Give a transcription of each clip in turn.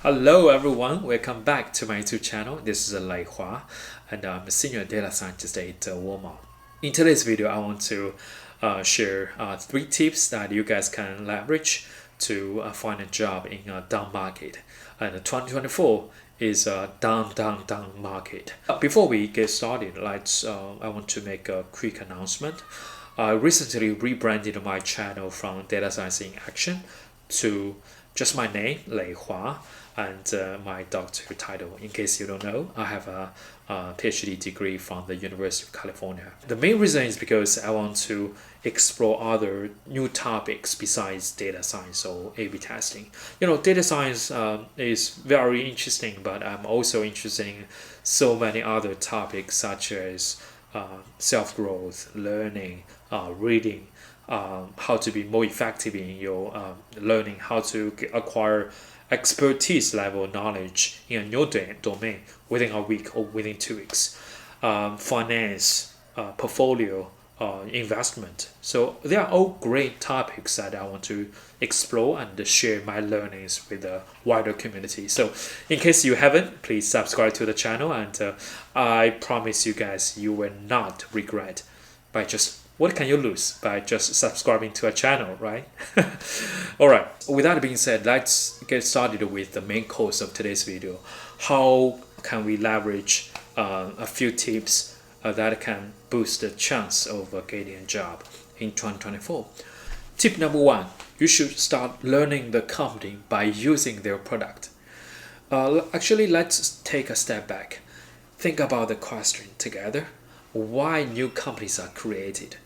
Hello everyone, welcome back to my YouTube channel. This is Leihua and I'm a senior data scientist at Walmart. In today's video, I want to share 3 tips that you guys can leverage to find a job in a down market. And 2024 is a down market. Before we get started, I want to make a quick announcement. I recently rebranded my channel from Data Science in Action to just my name, Leihua, and my doctor title. In case you don't know, I have a PhD degree from the University of California. The main reason is because I want to explore other new topics besides data science or A/B testing. Data science is very interesting, but I'm also interested in so many other topics such as self-growth, learning, reading, how to be more effective in your learning, how to acquire expertise level knowledge in a new domain within a week or within 2 weeks, finance, portfolio, investment. So they are all great topics that I want to explore and share my learnings with the wider community. So in case you haven't, please subscribe to the channel, and I promise you guys you will not regret by just what can you lose by just subscribing to a channel, right? Alright, with that being said, let's get started with the main course of today's video. How can we leverage a few tips that can boost the chance of getting a job in 2024? Tip number 1, you should start learning the company by using their product. Actually, let's take a step back. Think about the question together. Why new companies are created?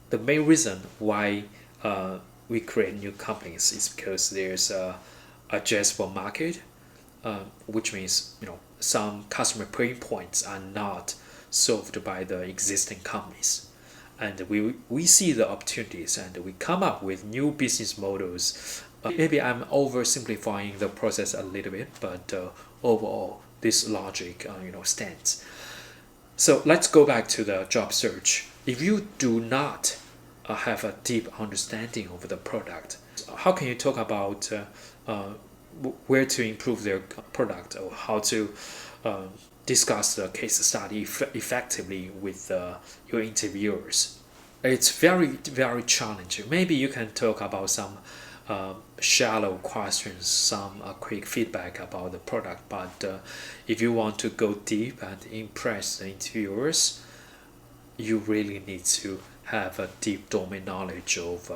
The main reason why we create new companies is because there's a addressable market, which means some customer pain points are not solved by the existing companies, and we see the opportunities and we come up with new business models. Maybe I'm oversimplifying the process a little bit, but overall this logic stands. So let's go back to the job search. If you do not have a deep understanding of the product, how can you talk about where to improve their product, or how to discuss the case study effectively with your interviewers? It's very challenging. Maybe you can talk about some shallow questions, some quick feedback about the product, but if you want to go deep and impress the interviewers, you really need to have a deep domain knowledge of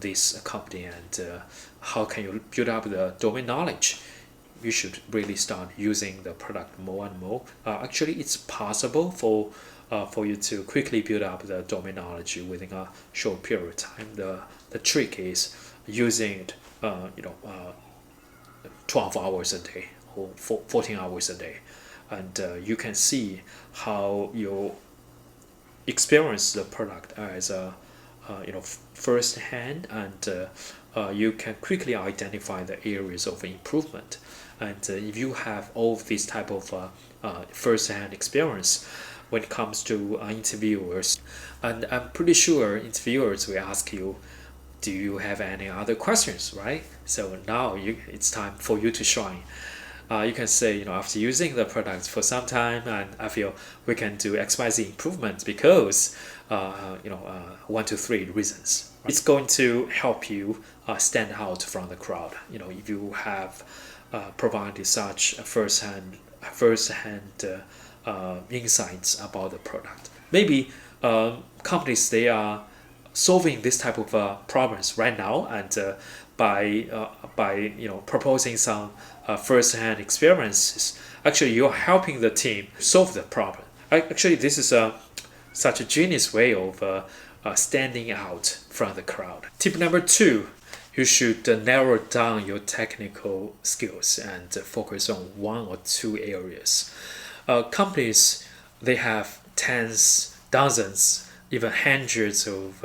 this company, and how can you build up the domain knowledge? You should really start using the product more and more. Actually, it's possible for you to quickly build up the domain knowledge within a short period of time. The trick is using it 12 hours a day or 14 hours a day, and you can see how you experience the product as a first hand, and you can quickly identify the areas of improvement. And if you have all of this type of first hand experience when it comes to interviewers, and I'm pretty sure interviewers will ask you, do you have any other questions, right? So now it's time for you to shine. You can say, after using the product for some time, and I feel we can do XYZ improvements because 1 to 3 reasons. It's going to help you stand out from the crowd. If you have provided such first-hand insights about the product. Maybe companies, they are solving this type of problems right now, and by proposing some first-hand experiences, actually you're helping the team solve the problem. Actually, this is such a genius way of standing out from the crowd. Tip number 2, you should narrow down your technical skills and focus on 1 or 2 areas. Companies, they have tens, dozens, even hundreds of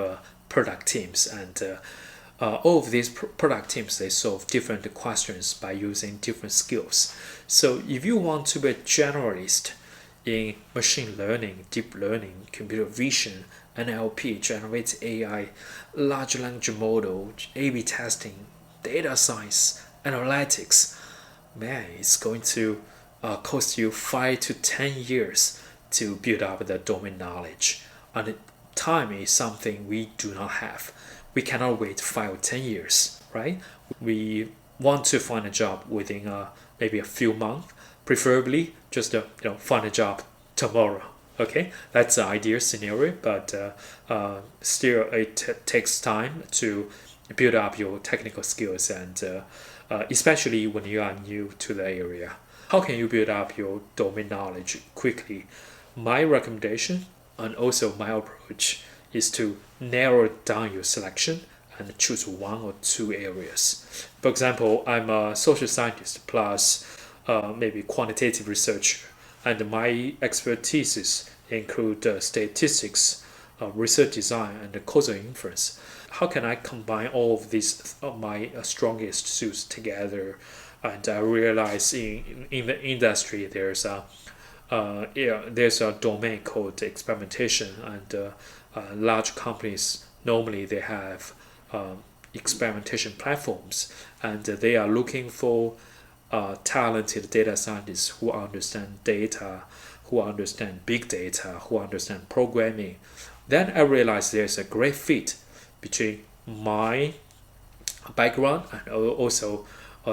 product teams, and all of these product teams, they solve different questions by using different skills. So if you want to be a generalist in machine learning, deep learning, computer vision, NLP, generative AI, large language model, A/B testing, data science, Analytics, man, it's going to cost you 5 to 10 years to build up the domain knowledge. And time is something we do not have. We cannot wait 5 or 10 years, right? We want to find a job within maybe a few months, preferably just find a job tomorrow. Okay, that's the ideal scenario, but still it takes time to build up your technical skills, and especially when you are new to the area. How can you build up your domain knowledge quickly? My recommendation and also my approach is to narrow down your selection and choose 1 or 2 areas. For example, I'm a social scientist plus maybe quantitative researcher, and my expertises include statistics, research design, and causal inference. How can I combine all of these my strongest suits together? And I realize in the industry there's a domain called experimentation, and large companies normally they have experimentation platforms, and they are looking for talented data scientists who understand data, who understand big data, who understand programming. Then I realized there's a great fit between my background and also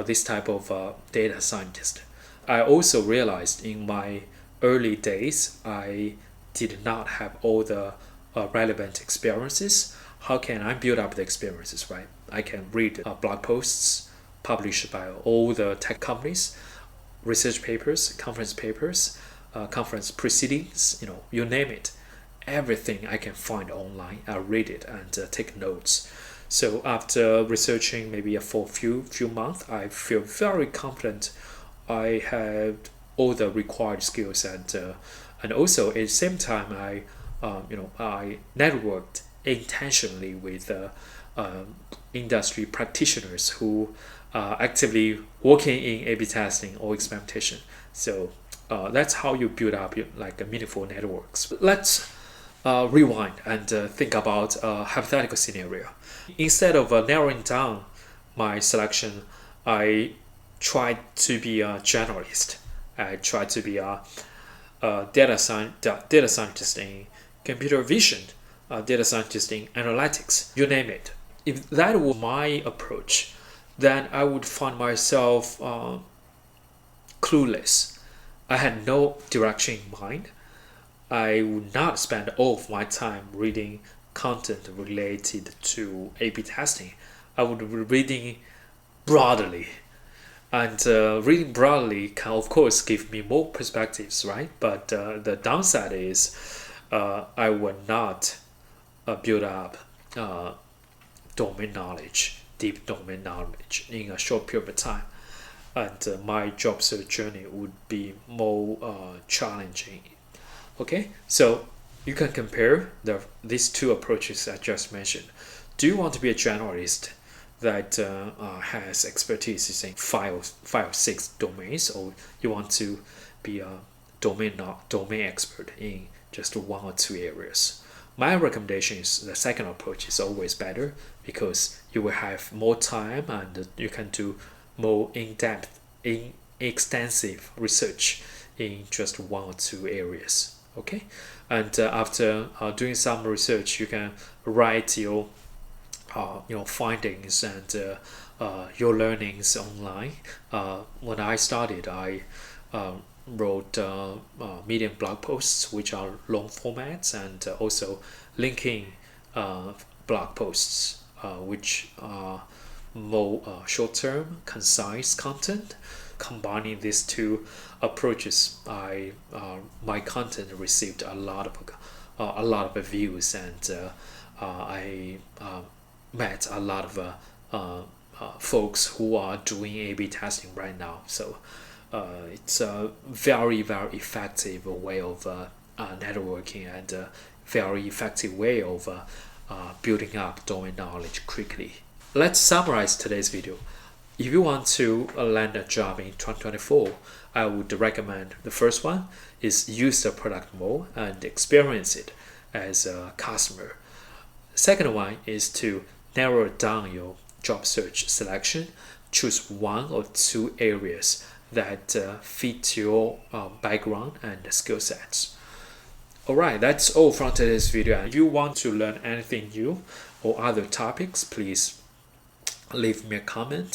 this type of data scientist. I also realized in my early days I did not have all the relevant experiences. How can I build up the experiences, right? I can read blog posts published by all the tech companies, research papers, conference proceedings, you name it. Everything I can find online, I read it and take notes. So after researching maybe for a few months, I feel very confident I had all the required skills, and also at the same time I networked intentionally with industry practitioners who are actively working in A/B testing or experimentation. So that's how you build up like meaningful networks. Let's rewind and think about a hypothetical scenario. Instead of narrowing down my selection, I tried to be a generalist. I tried to be a data scientist in computer vision, a data scientist in analytics, you name it. If that were my approach, then I would find myself clueless. I had no direction in mind. I would not spend all of my time reading content related to A/B testing. I would be reading broadly. And reading broadly can, of course, give me more perspectives, right? But the downside is I will not build up domain knowledge, deep domain knowledge in a short period of time. And my job search journey would be more challenging. Okay, so you can compare these 2 approaches I just mentioned. Do you want to be a generalist that has expertise in 5 or 6 domains, or you want to be a domain expert in just 1 or 2 areas? My recommendation is the second approach is always better, because you will have more time and you can do more in-depth, extensive research in just 1 or 2 areas. Okay, and after doing some research, you can write your findings and your learnings online. When I started, I wrote medium blog posts, which are long formats, and also linking blog posts, which are more short-term, concise content. Combining these 2 approaches, my content received a lot of views, and I met a lot of folks who are doing A/B testing right now. So it's a very, very effective way of networking, and a very effective way of building up domain knowledge quickly. Let's summarize today's video. If you want to land a job in 2024, I would recommend the first one is use the product more and experience it as a customer. Second one is to narrow down your job search selection, choose one or two areas that fit your background and skill sets. Alright, that's all from today's video. If you want to learn anything new or other topics, please leave me a comment